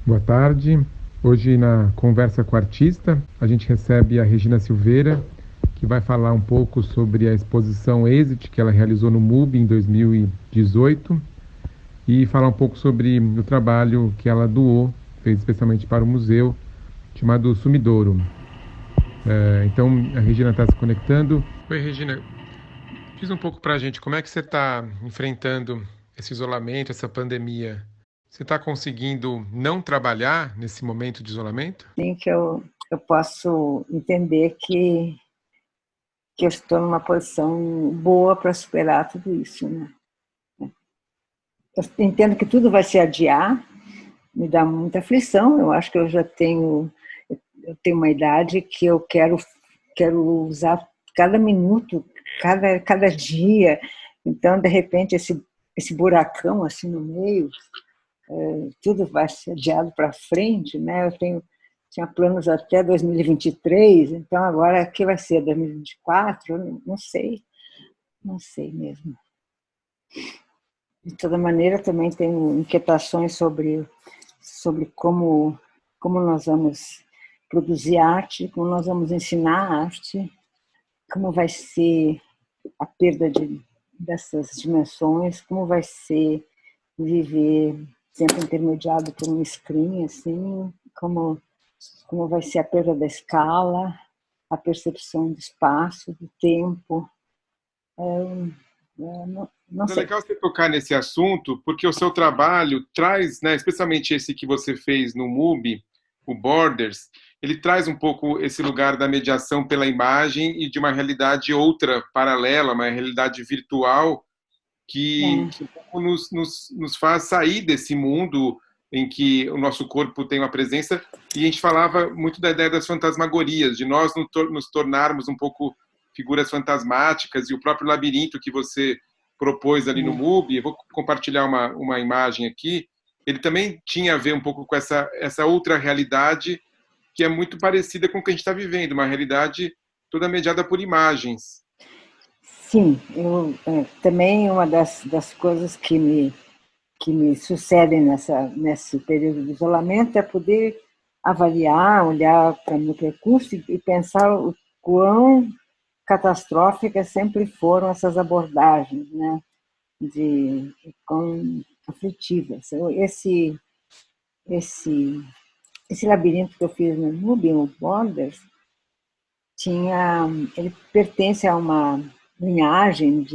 Boa tarde. Hoje, na Conversa com o Artista, a gente recebe a Regina Silveira, que vai falar um pouco sobre a exposição Exit, que ela realizou no MUB em 2018, e falar um pouco sobre o trabalho que ela doou, fez especialmente para o museu, chamado Sumidouro. Então, a Regina está se conectando. Oi, Regina. Diz um pouco para a gente como é que você está enfrentando esse isolamento, essa pandemia. Você está conseguindo não trabalhar nesse momento de isolamento? Sim, que eu posso entender que eu estou numa posição boa para superar tudo isso, né? Eu entendo que tudo vai se adiar, me dá muita aflição. Eu acho que eu tenho uma idade que eu quero usar cada minuto, cada dia. Então, de repente, esse buracão assim no meio, tudo vai ser adiado para frente, né? Tinha planos até 2023, então agora que vai ser 2024, eu não sei mesmo. De toda maneira, também tenho inquietações sobre como nós vamos produzir arte, como nós vamos ensinar arte, como vai ser a perda dessas dimensões, como vai ser viver sempre intermediado por um screen, assim, como vai ser a perda da escala, a percepção do espaço, do tempo. Não É sei. legal você tocar nesse assunto, porque o seu trabalho traz, né, especialmente esse que você fez no MUBI, o Borders, ele traz um pouco esse lugar da mediação pela imagem e de uma realidade outra, paralela, uma realidade virtual, que um pouco nos faz sair desse mundo em que o nosso corpo tem uma presença, e a gente falava muito da ideia das fantasmagorias, de nós nos tornarmos um pouco figuras fantasmáticas, e o próprio labirinto que você propôs ali no MUBI, eu vou compartilhar uma imagem aqui, ele também tinha a ver um pouco com essa outra realidade que é muito parecida com o que a gente está vivendo, uma realidade toda mediada por imagens. Sim, também uma das coisas que me sucedem nesse período de isolamento é poder avaliar, olhar para o meu percurso e pensar o quão catastróficas sempre foram essas abordagens, né? De quão aflitivas. Esse, esse labirinto que eu fiz no Nubian Borders ele pertence a uma linhagem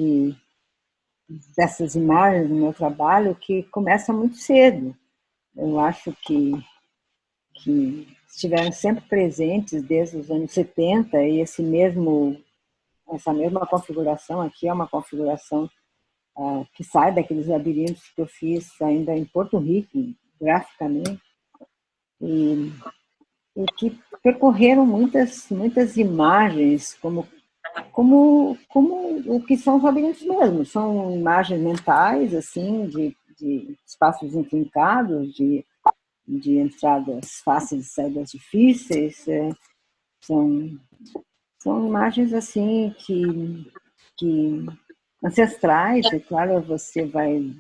dessas imagens do meu trabalho que começa muito cedo. Eu acho que estiveram sempre presentes desde os anos 70 e essa mesma configuração aqui é uma configuração que sai daqueles labirintos que eu fiz ainda em Porto Rico, graficamente, e, e que percorreram muitas imagens como o que são os labirintos mesmo. São imagens mentais, assim, de espaços intrincados, de entradas fáceis e saídas difíceis. São, são imagens, assim, que ancestrais. E, claro, você vai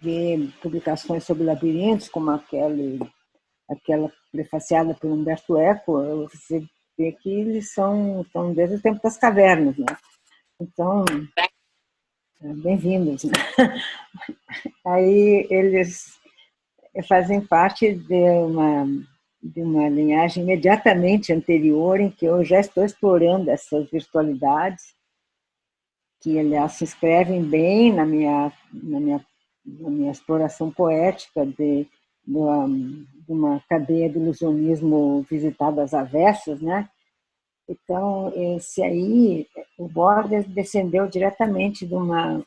ver publicações sobre labirintos, como aquela prefaciada por Humberto Eco. Você vê que eles são desde o tempo das cavernas, né? Então, bem-vindos. Né? Aí eles fazem parte de uma linhagem imediatamente anterior em que eu já estou explorando essas virtualidades, que, aliás, se inscrevem bem na minha exploração poética de uma cadeia de ilusionismo visitada às avessas, né? Então, esse aí, o Borges descendeu diretamente de uma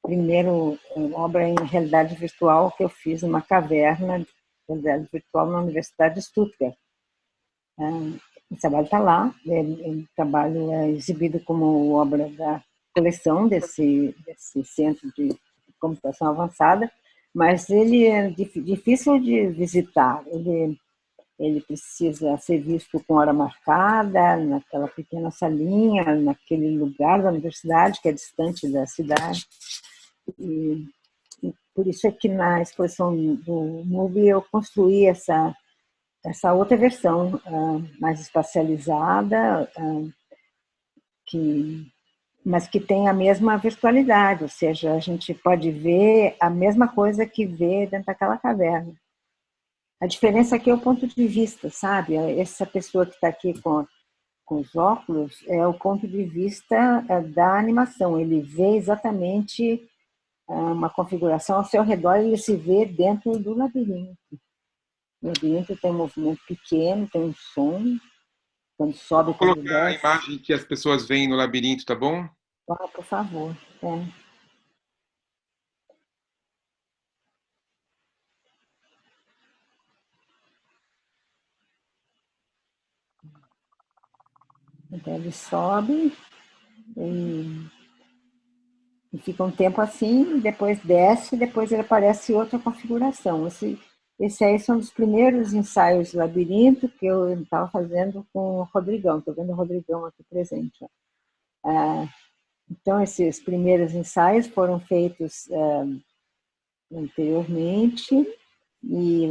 primeiro obra em realidade virtual que eu fiz numa caverna de realidade virtual na Universidade de Stuttgart. O trabalho está lá, o trabalho é exibido como obra da coleção desse centro de computação avançada, mas ele é difícil de visitar. Ele precisa ser visto com hora marcada, naquela pequena salinha, naquele lugar da universidade que é distante da cidade. E por isso é que na exposição do MUBI eu construí essa outra versão, mais espacializada, mas que tem a mesma virtualidade, ou seja, a gente pode ver a mesma coisa que vê dentro daquela caverna. A diferença aqui é o ponto de vista, sabe? Essa pessoa que está aqui com os óculos é o ponto de vista da animação. Ele vê exatamente uma configuração ao seu redor e ele se vê dentro do labirinto. O labirinto tem um movimento pequeno, tem um som, quando sobe, Vou quando colocar a desce. imagem que as pessoas veem no labirinto, tá bom? Por favor. Então ele sobe e fica um tempo assim, depois desce, depois ele aparece outra configuração. Esse aí são os primeiros ensaios de labirinto que eu estava fazendo com o Rodrigão. Estou vendo o Rodrigão aqui presente. Então, esses primeiros ensaios foram feitos anteriormente e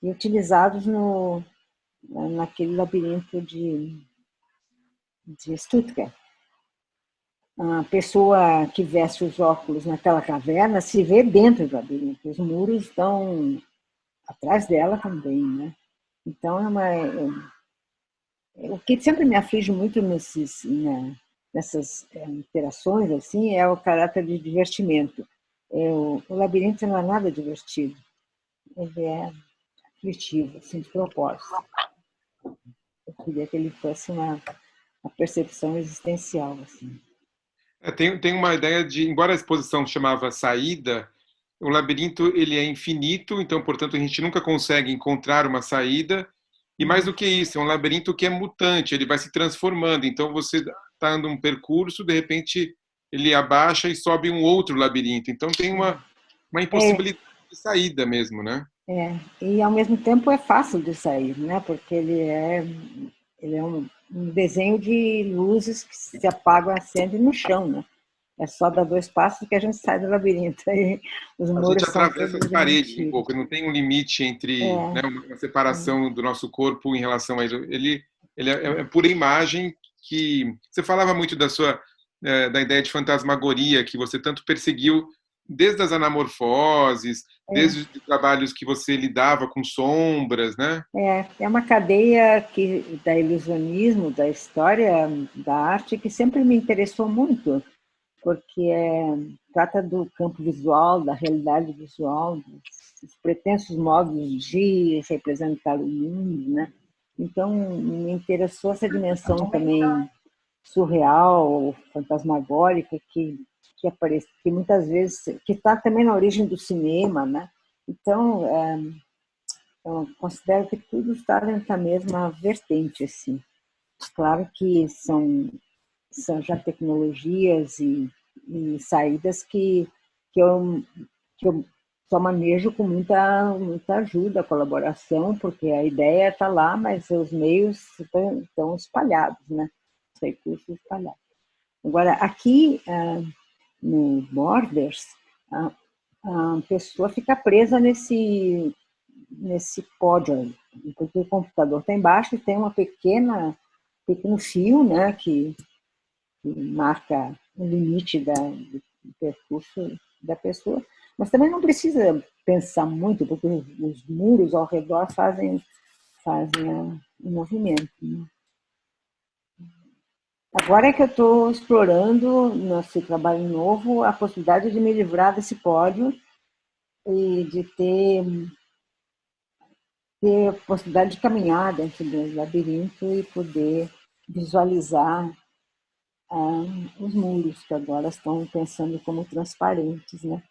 e utilizados naquele labirinto de Stuttgart. A pessoa que veste os óculos naquela caverna se vê dentro do labirinto. Os muros estão atrás dela também, né? Então, o que sempre me aflige muito nessas interações assim é o caráter de divertimento. O labirinto não é nada divertido. Ele é aflitivo, assim, de propósito. Eu queria que ele fosse uma percepção existencial, assim. Tem uma ideia de, embora a exposição chamava Saída, o labirinto ele é infinito, então, portanto, a gente nunca consegue encontrar uma saída. E mais do que isso, é um labirinto que é mutante, ele vai se transformando. Então, você está andando um percurso, de repente ele abaixa e sobe um outro labirinto. Então, tem uma impossibilidade de saída mesmo, né? E ao mesmo tempo é fácil de sair, né? Porque ele é um desenho de luzes que se apagam e acendem no chão, né? É só dar 2 passos que a gente sai do labirinto. Aí os A gente muros são atravessa todos as de paredes um mentira. pouco, não tem um limite entre, né, uma separação do nosso corpo em relação a ele. Ele é pura imagem que você falava muito da ideia de fantasmagoria que você tanto perseguiu desde as anamorfoses, desde os trabalhos que você lidava com sombras, né? É uma cadeia da ilusionismo, da história, da arte, que sempre me interessou muito, porque trata do campo visual, da realidade visual, dos pretensos modos de representar o mundo, né? Então, me interessou essa dimensão também surreal, fantasmagórica, que aparece, que muitas vezes, que está também na origem do cinema, né? Então, eu considero que tudo está dentro da mesma vertente, assim. Claro que são já tecnologias e saídas que, eu, que eu só manejo com muita ajuda, colaboração, porque a ideia está lá, mas os meios estão espalhados, né? Os recursos espalhados. Agora, aqui no Borders, a pessoa fica presa nesse pódio, porque o computador está embaixo e tem pequeno fio, né, que marca o limite do percurso da pessoa, mas também não precisa pensar muito, porque os muros ao redor fazem o movimento. Né? Agora é que eu estou explorando, nesse trabalho novo, a possibilidade de me livrar desse pódio e de ter a possibilidade de caminhar dentro do labirinto e poder visualizar os muros, que agora estão pensando como transparentes, né?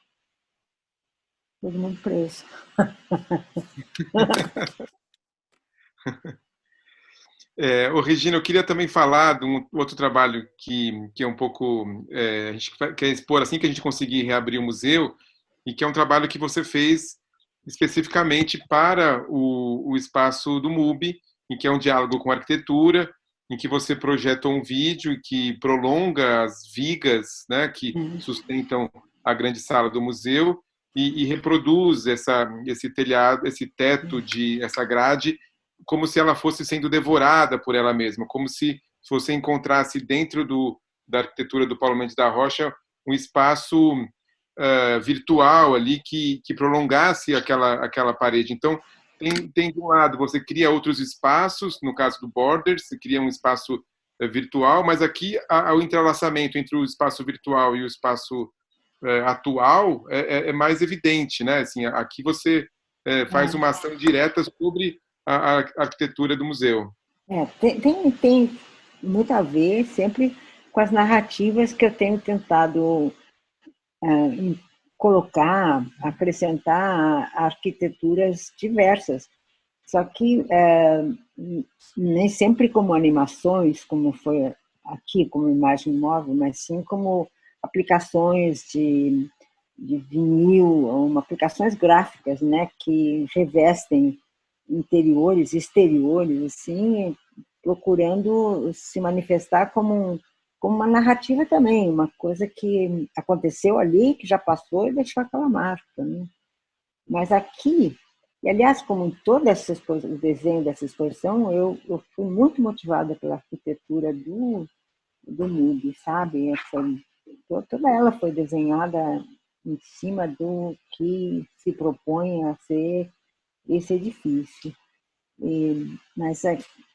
Todo mundo preso. Regina, eu queria também falar de um outro trabalho que é um pouco. A gente quer expor assim que a gente conseguir reabrir o museu, e que é um trabalho que você fez especificamente para o espaço do MUBI, em que é um diálogo com a arquitetura, em que você projeta um vídeo que prolonga as vigas, né, que sustentam a grande sala do museu, e reproduz esse telhado, esse teto, essa grade, como se ela fosse sendo devorada por ela mesma, como se você encontrasse dentro da arquitetura do Paulo Mendes da Rocha um espaço virtual ali que prolongasse aquela parede. Então, tem de um lado, você cria outros espaços, no caso do Borders, você cria um espaço virtual, mas aqui o entrelaçamento entre o espaço virtual e o espaço atual é mais evidente, né? Assim, aqui você faz uma ação direta sobre a arquitetura do museu. Tem muito a ver sempre com as narrativas que eu tenho tentado colocar, acrescentar arquiteturas diversas. Só que nem sempre como animações, como foi aqui, como imagem móvel, mas sim como aplicações de vinil, aplicações gráficas, né, que revestem interiores, exteriores, assim, procurando se manifestar como uma narrativa também, uma coisa que aconteceu ali, que já passou e deixou aquela marca, né? Mas aqui, e aliás, como em toda o desenho dessa exposição, eu fui muito motivada pela arquitetura do MUBI, sabe? Toda ela foi desenhada em cima do que se propõe a ser esse edifício. Mas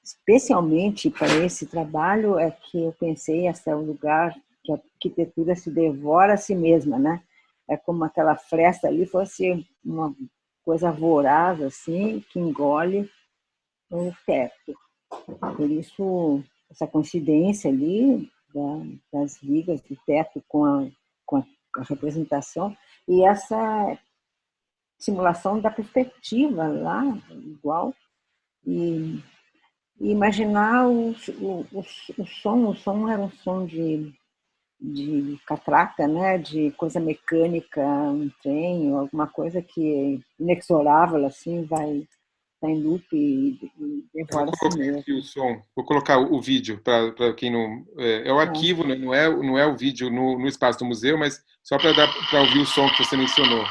especialmente para esse trabalho é que eu pensei esse é o lugar que a arquitetura se devora a si mesma, né? É como aquela fresta ali fosse uma coisa voraz assim que engole o teto. Por isso essa coincidência ali das vigas do teto com a representação e essa simulação da perspectiva lá igual e imaginar o som era um som de catraca, né, de coisa mecânica, um trem, alguma coisa que inexorável, assim, vai em loop e Eu vou devora a si colocar aqui o mesmo. som, vou colocar o vídeo para quem não. É o arquivo, né? Não é o vídeo no espaço do museu, mas só para ouvir o som que você mencionou.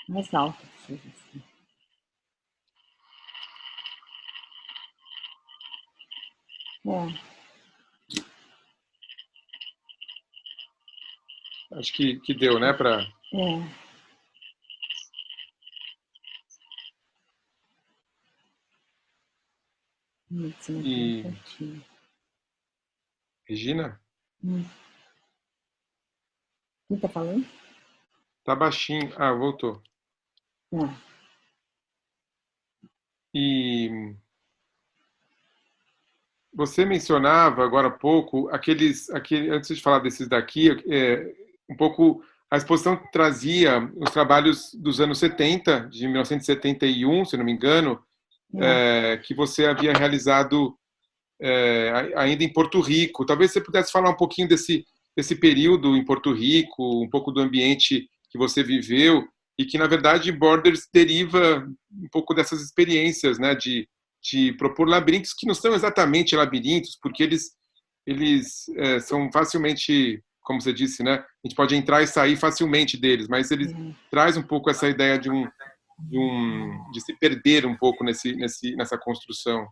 Mais alto. É, Acho que deu, né? é. Medicina E qualitativa. Regina, Hum. Quem está falando? tá baixinho. Ah, voltou. Não. E você mencionava agora há pouco antes de falar desses daqui, um pouco a exposição trazia os trabalhos dos anos 70, de 1971, se não me engano, É. que você havia realizado ainda em Porto Rico. Talvez você pudesse falar um pouquinho desse período em Porto Rico, um pouco do ambiente que você viveu e que, na verdade, Borders deriva um pouco dessas experiências, né, de propor labirintos que não são exatamente labirintos, porque eles são facilmente, como você disse, né, a gente pode entrar e sair facilmente deles, mas eles traz um pouco essa ideia de se perder um pouco nessa construção.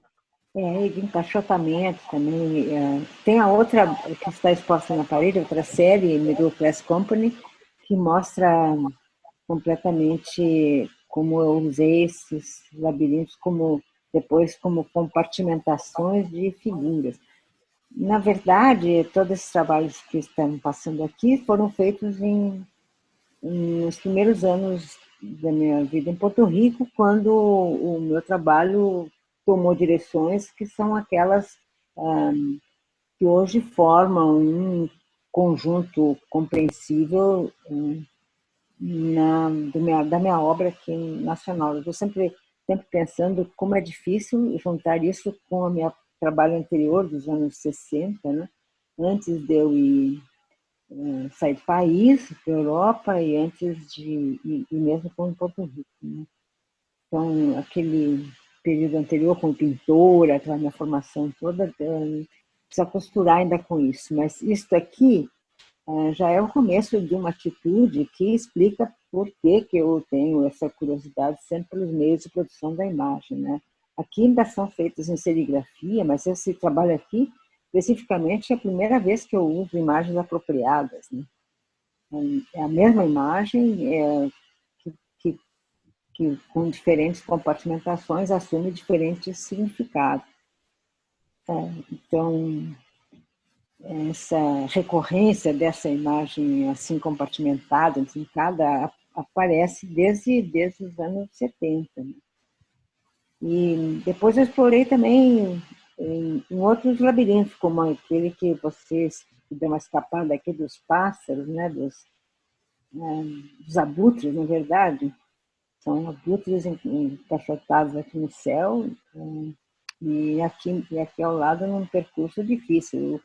E de encaixotamento também. Tem a outra que está exposta na parede, outra série, Middle Class Company, que mostra completamente como eu usei esses labirintos depois como compartimentações de figuras. Na verdade, todos esses trabalhos que estão passando aqui foram feitos nos primeiros anos da minha vida em Porto Rico, quando o meu trabalho tomou direções que são aquelas que hoje formam um conjunto compreensível da minha obra aqui nacional. Eu estou sempre pensando como é difícil juntar isso com o meu trabalho anterior, dos anos 60, né? Antes de eu sair do país, para a Europa, e antes e mesmo com Porto Rico. Né? Então, aquele período anterior como pintora, aquela minha formação toda, precisa costurar ainda com isso. Mas isso aqui já é o começo de uma atitude que explica por que que eu tenho essa curiosidade sempre pelos meios de produção da imagem, né? Aqui ainda são feitos em serigrafia, mas esse trabalho aqui, especificamente, é a primeira vez que eu uso imagens apropriadas, né? É a mesma imagem que, que, que com diferentes compartimentações assume diferentes significados. Então, essa recorrência dessa imagem assim compartimentada, em cada aparece desde os anos 70. Né? E depois eu explorei também em outros labirintos, como aquele que vocês deu uma escapada aqui dos pássaros, né, dos abutres, na verdade. São abutres encaixotados aqui no céu, e aqui ao lado num percurso difícil.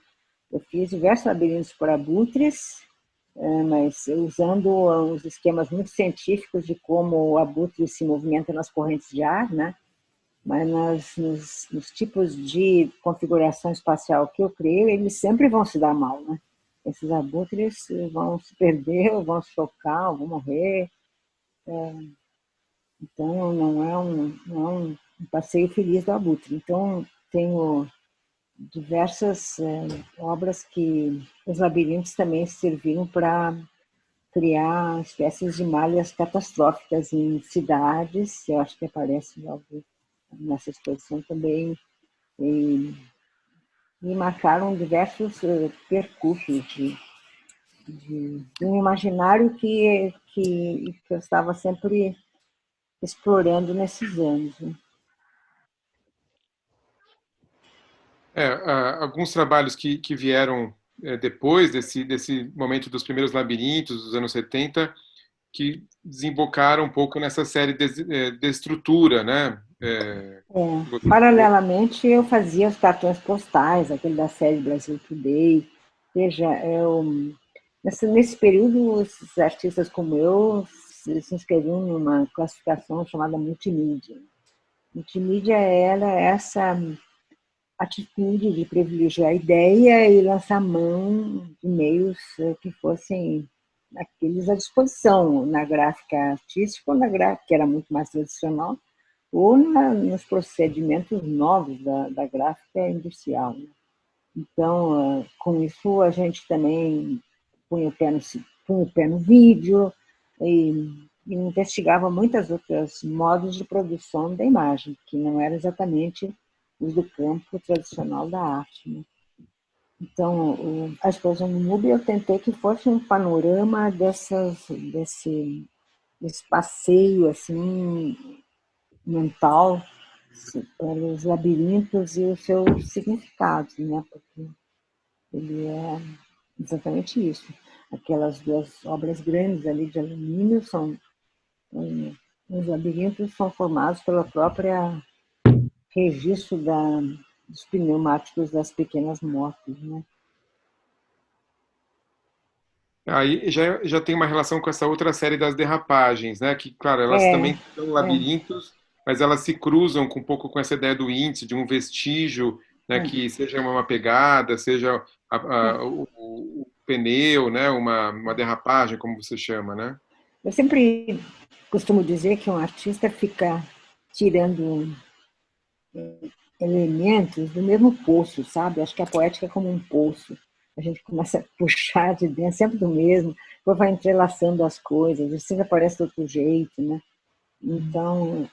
Eu fiz diversos labirintos por abutres, mas usando os esquemas muito científicos de como o abutre se movimenta nas correntes de ar, né? Mas nos tipos de configuração espacial que eu creio, eles sempre vão se dar mal, né? Esses abutres vão se perder, ou vão se chocar, ou vão morrer. Então, não é um passeio feliz do abutre. Então, tenho diversas obras que os labirintos também serviram para criar espécies de malhas catastróficas em cidades. Eu acho que aparece logo nessa exposição também. E marcaram diversos percursos de um imaginário que eu estava sempre explorando nesses anos. Né? Alguns trabalhos que vieram depois desse momento dos primeiros labirintos, dos anos 70, que desembocaram um pouco nessa série de estrutura, né? Paralelamente, eu fazia os cartões postais, aquele da série Brasil Today. Veja, nesse período, esses artistas como eu se inscreviam numa classificação chamada multimídia. Multimídia era essa atitude de privilegiar a ideia e lançar mão de meios que fossem aqueles à disposição na gráfica artística ou na gráfica, que era muito mais tradicional, ou nos procedimentos novos da gráfica industrial. Né? Então, com isso, a gente também punha o pé no vídeo e investigava muitas outras modos de produção da imagem, que não era exatamente os do campo tradicional da arte. Né? Então, a exposição do MUBI eu tentei que fosse um panorama desse passeio assim, mental pelos labirintos e os seus significados, né? Porque ele é exatamente isso. Aquelas duas obras grandes ali de alumínio os labirintos são formados pela própria registro dos pneumáticos das pequenas motos, né? Aí já tem uma relação com essa outra série das derrapagens, né? Que, claro, elas É, também são labirintos, mas elas se cruzam com um pouco com essa ideia do índice, de um vestígio, né? Que seja uma pegada, seja o pneu, né? Uma derrapagem, como você chama, né? Eu sempre costumo dizer que um artista fica tirando elementos do mesmo poço, sabe? Acho que a poética é como um poço. A gente começa a puxar de dentro, sempre do mesmo, depois vai entrelaçando as coisas, e sempre aparece de outro jeito, né? Então,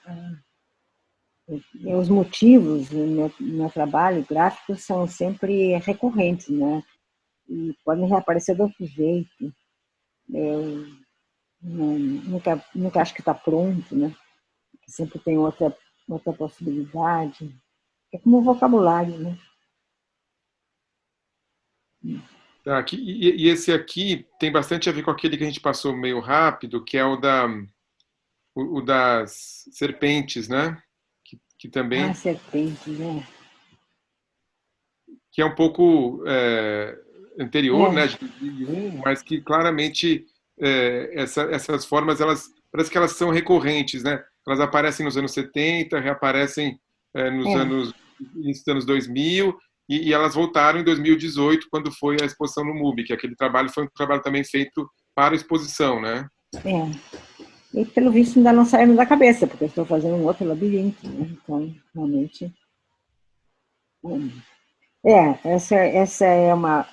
os motivos do meu trabalho gráfico são sempre recorrentes, né? E podem reaparecer de outro jeito. Eu nunca acho que está pronto, né? Sempre tem outra possibilidade. É como o vocabulário, né? Tá, e esse aqui tem bastante a ver com aquele que a gente passou meio rápido, que é o das serpentes, né? Que Ah, também serpente, né? que é um pouco anterior, né, É, de 2001, mas que claramente essas formas, elas parece que elas são recorrentes, né? Elas aparecem nos anos 70, reaparecem nos é. anos início dos anos 2000 e elas voltaram em 2018, quando foi a exposição no MUBI, que aquele trabalho foi um trabalho também feito para a exposição, né? É. E, pelo visto, ainda não saíram da cabeça, porque eu estou fazendo um outro labirinto, né? Então, realmente... essa é uma...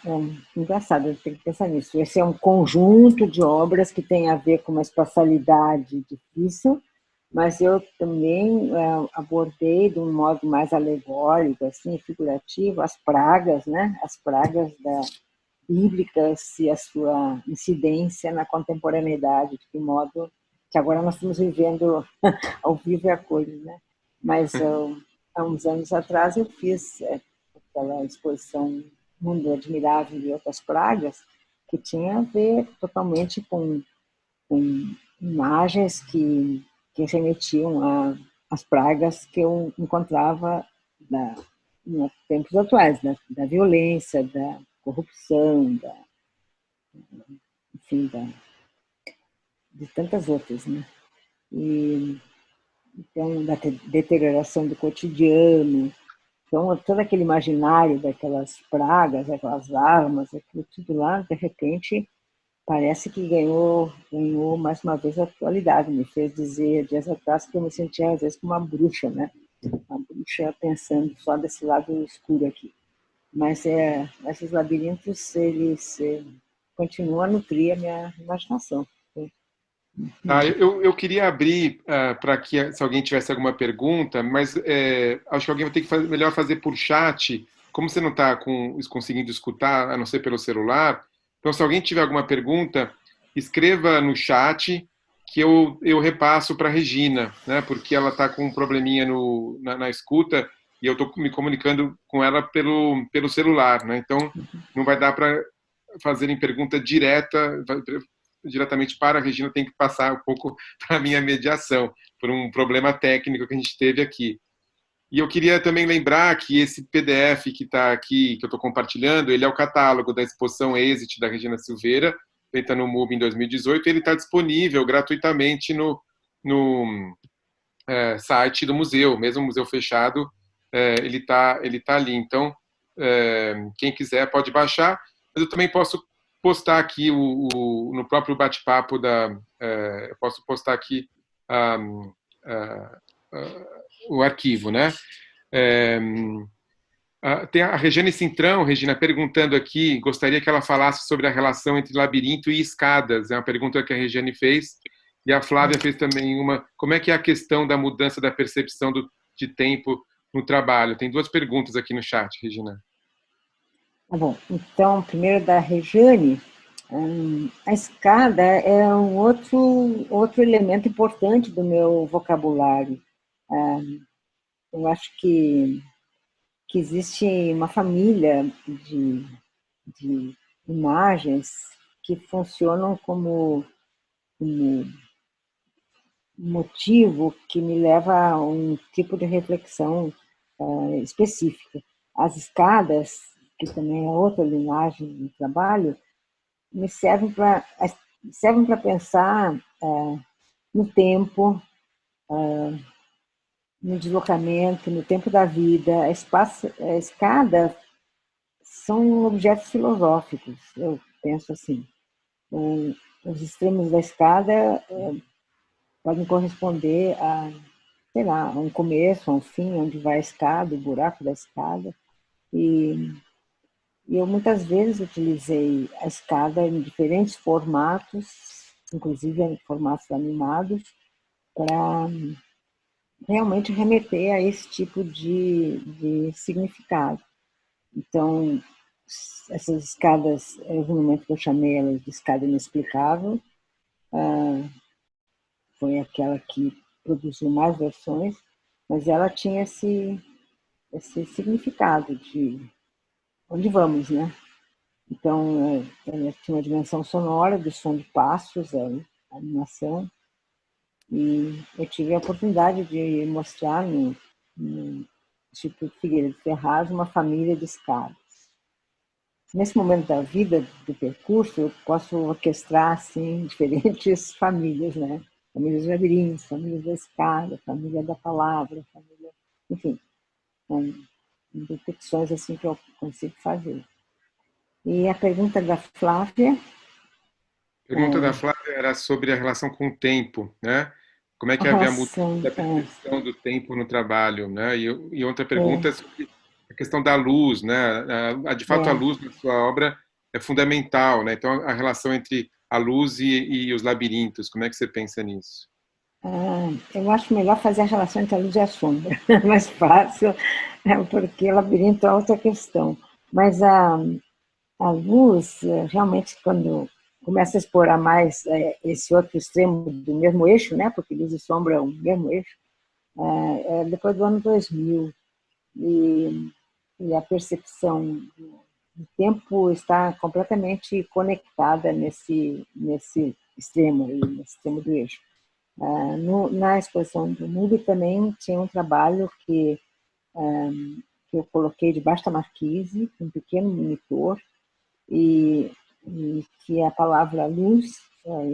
engraçado, eu tenho que pensar nisso. Esse é um conjunto de obras que tem a ver com uma espacialidade difícil, mas eu também abordei de um modo mais alegórico, assim, figurativo, as pragas, né? As pragas bíblicas e a sua incidência na contemporaneidade, de que modo que agora nós estamos vivendo ao vivo e a cores, né? Mas há uns anos atrás eu fiz aquela exposição Mundo Admirável e Outras Pragas, que tinha a ver totalmente com imagens que remetiam às pragas que eu encontrava nos tempos atuais, da violência, da corrupção, enfim, de tantas outras, né? E, então, da deterioração do cotidiano. Então, todo aquele imaginário daquelas pragas, aquelas armas, aquilo tudo lá, de repente, parece que ganhou mais uma vez a atualidade. Me fez dizer dias atrás que eu me sentia, às vezes, como uma bruxa, né? Uma bruxa pensando só desse lado escuro aqui. Mas esses labirintos, eles continuam a nutrir a minha imaginação. Tá, eu queria abrir para que, se alguém tivesse alguma pergunta, mas acho que alguém vai ter que melhor fazer por chat, como você não está conseguindo escutar, a não ser pelo celular. Então, se alguém tiver alguma pergunta, escreva no chat que eu repasso para a Regina, né, porque ela está com um probleminha na escuta e eu estou me comunicando com ela pelo celular. Né, então, não vai dar para fazerem pergunta diretamente para a Regina, tem que passar um pouco para a minha mediação, por um problema técnico que a gente teve aqui. E eu queria também lembrar que esse PDF que está aqui, que eu estou compartilhando, ele é o catálogo da exposição Exit da Regina Silveira, feita no MUBI em 2018, ele está disponível gratuitamente no site do museu, mesmo museu fechado, ele tá ali. Então, quem quiser pode baixar, mas eu também posso postar aqui no próprio bate-papo eu posso postar aqui um, o arquivo, né? Tem a Regiane Cintrão, Regina, perguntando aqui, gostaria que ela falasse sobre a relação entre labirinto e escadas. É uma pergunta que a Regiane fez, e a Flávia fez também uma. Como é que é a questão da mudança da percepção de tempo no trabalho? Tem duas perguntas aqui no chat, Regina. Tá bom, então, primeiro da Regiane, a escada é um outro elemento importante do meu vocabulário. Eu acho que existe uma família de imagens que funcionam como um motivo que me leva a um tipo de reflexão específica. As escadas, que também é outra linguagem de trabalho, me servem para pensar no tempo, no deslocamento, no tempo da vida. A escada são objetos filosóficos, eu penso assim. Os extremos da escada podem corresponder a, sei lá, a um começo, a um fim, onde vai a escada, o buraco da escada. E eu muitas vezes utilizei a escada em diferentes formatos, inclusive em formatos animados, para realmente remeter a esse tipo de significado. Então, essas escadas, houve um momento que eu chamei elas de escada inexplicável, foi aquela que produziu mais versões, mas ela tinha esse significado de onde vamos, né? Então, ela tinha uma dimensão sonora, do som de passos, a animação, e eu tive a oportunidade de mostrar no Instituto Figueiredo Ferraz uma família de escadas. Nesse momento da vida, do percurso, eu posso orquestrar assim, diferentes famílias, né? Famílias de labirintos, famílias da escada, família da palavra, família... Enfim, detecções assim que eu consigo fazer. E a pergunta da Flávia? A pergunta da Flávia era sobre a relação com o tempo, né? Como é A que havia a mudança relação, da percepção do tempo no trabalho, né? E outra é, pergunta é sobre a questão da luz, né? De fato, a é, luz na sua obra é fundamental, né? Então, a relação entre a luz e os labirintos, como é que você pensa nisso? eu acho melhor fazer a relação entre a luz e a sombra, é mais fácil, porque labirinto é outra questão. Mas a luz, realmente, quando começa a explorar mais esse outro extremo do mesmo eixo, né? Porque luz e sombra é o mesmo eixo, depois do ano 2000. E, e a percepção do tempo está completamente conectada nesse extremo, aí, nesse extremo do eixo. Na exposição do MUBI também tinha um trabalho que eu coloquei debaixo da marquise, um pequeno monitor, e, e que a palavra luz,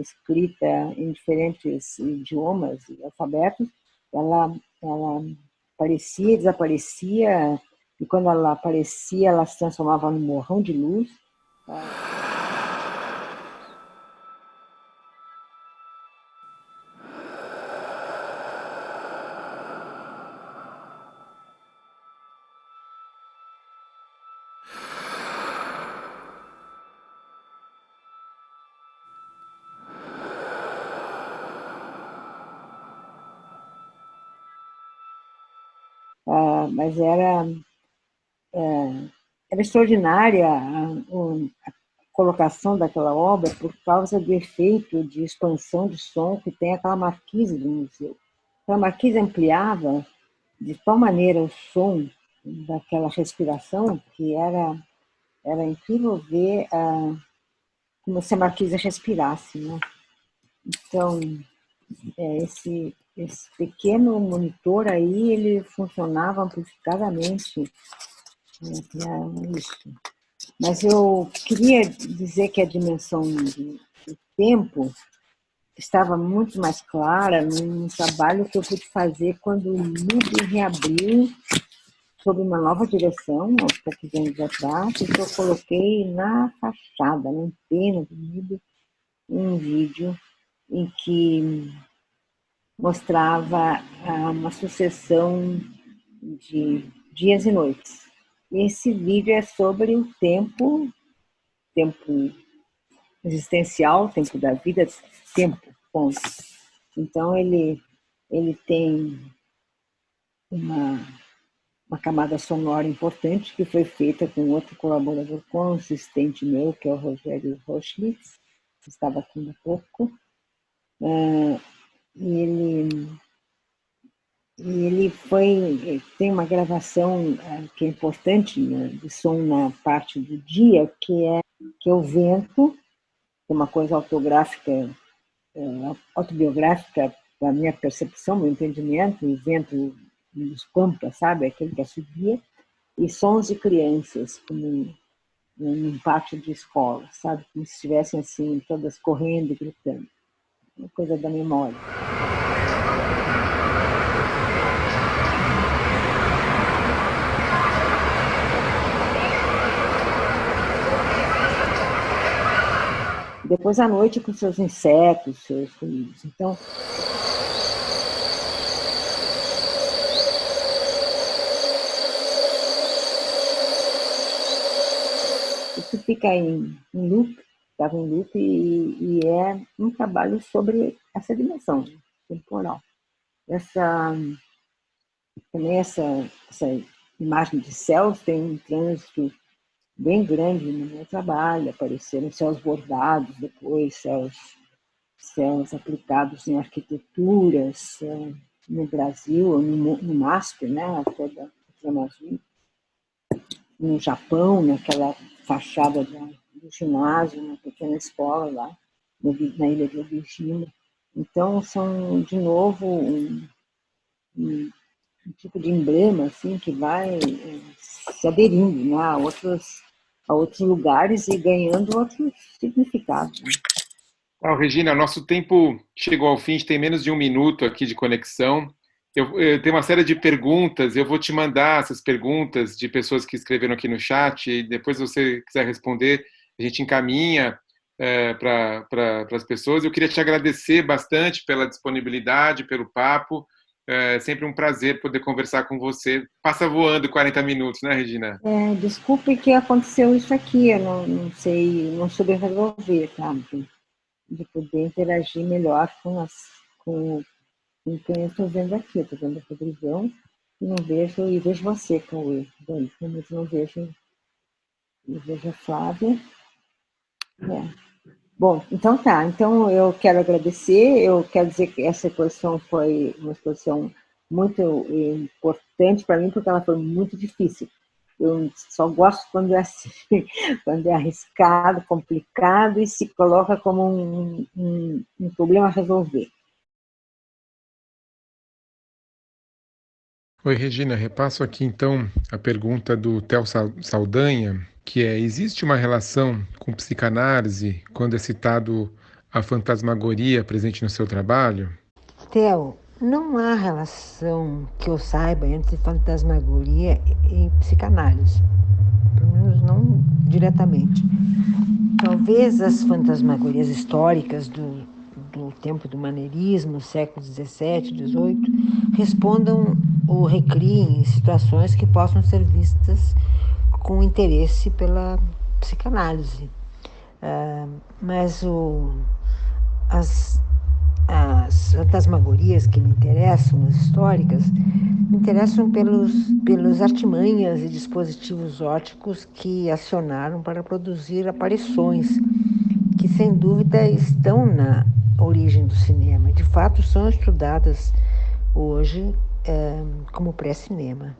escrita em diferentes idiomas e alfabetos, ela aparecia e desaparecia, e quando ela aparecia, ela se transformava num morrão de luz. Mas era extraordinária a colocação daquela obra por causa do efeito de expansão de som que tem aquela marquise do museu. Aquela marquise ampliava de tal maneira o som daquela respiração que era incrível ver como se a marquise respirasse, né? Então, esse pequeno monitor aí, ele funcionava amplificadamente, para isso. Mas eu queria dizer que a dimensão do tempo estava muito mais clara num trabalho que eu pude fazer quando o MUBI reabriu sob uma nova direção, há poucos anos atrás, e que eu coloquei na fachada, na antena do MUBI, um vídeo em que mostrava uma sucessão de dias e noites. Esse vídeo é sobre o tempo existencial, tempo da vida, tempo, ponto. Então, ele tem uma, uma camada sonora importante que foi feita com outro colaborador consistente meu, que é o Rogério Rochlitz, que estava aqui há pouco. E ele tem uma gravação que é importante, né, de som na parte do dia, que é o vento, que é uma coisa autobiográfica da minha percepção, meu entendimento, o vento dos pampas, sabe, aquele que subia, e sons de crianças, como num pátio de escola, sabe, como se estivessem assim, todas correndo e gritando, uma coisa da memória. Depois à noite com seus insetos, seus ruídos. Então, isso fica em loop, estava em loop, e é um trabalho sobre essa dimensão temporal. Também essa imagem de céus tem um trânsito bem grande no meu trabalho, apareceram céus bordados, depois céus aplicados em arquiteturas no Brasil, no MASP, né, até da Amazônia, no Japão, naquela fachada do ginásio, uma pequena escola lá, na ilha de Obijima. Então, são, de novo, um tipo de emblema assim, que vai se aderindo, né, a outros lugares e ganhando outros significados. Regina, nosso tempo chegou ao fim, a gente tem menos de um minuto aqui de conexão. eu tenho uma série de perguntas, eu vou te mandar essas perguntas de pessoas que escreveram aqui no chat, e depois, se você quiser responder, a gente encaminha para as pessoas. Eu queria te agradecer bastante pela disponibilidade, pelo papo. É sempre um prazer poder conversar com você. Passa voando 40 minutos, né, Regina? Desculpe que aconteceu isso aqui, eu não sei, não soube resolver, sabe? De poder interagir melhor com quem eu estou vendo aqui. Estou vendo a televisão e vejo você, Cauê. Realmente não vejo a Flávia. Bom, então tá. Então eu quero agradecer, eu quero dizer que essa exposição foi uma exposição muito importante para mim, porque ela foi muito difícil. Eu só gosto quando é assim, quando é arriscado, complicado e se coloca como um problema a resolver. Oi, Regina, repasso aqui então a pergunta do Theo Saldanha, que é: existe uma relação com psicanálise quando é citado a fantasmagoria presente no seu trabalho? Theo, não há relação que eu saiba entre fantasmagoria e psicanálise, pelo menos não diretamente. Talvez as fantasmagorias históricas do tempo do maneirismo, séculos XVII, XVIII, respondam ou recriem situações que possam ser vistas com interesse pela psicanálise. Mas as fantasmagorias que me interessam, as históricas, me interessam pelos artimanhas e dispositivos óticos que acionaram para produzir aparições que, sem dúvida, estão na origem do cinema. De fato, são estudadas hoje como pré-cinema.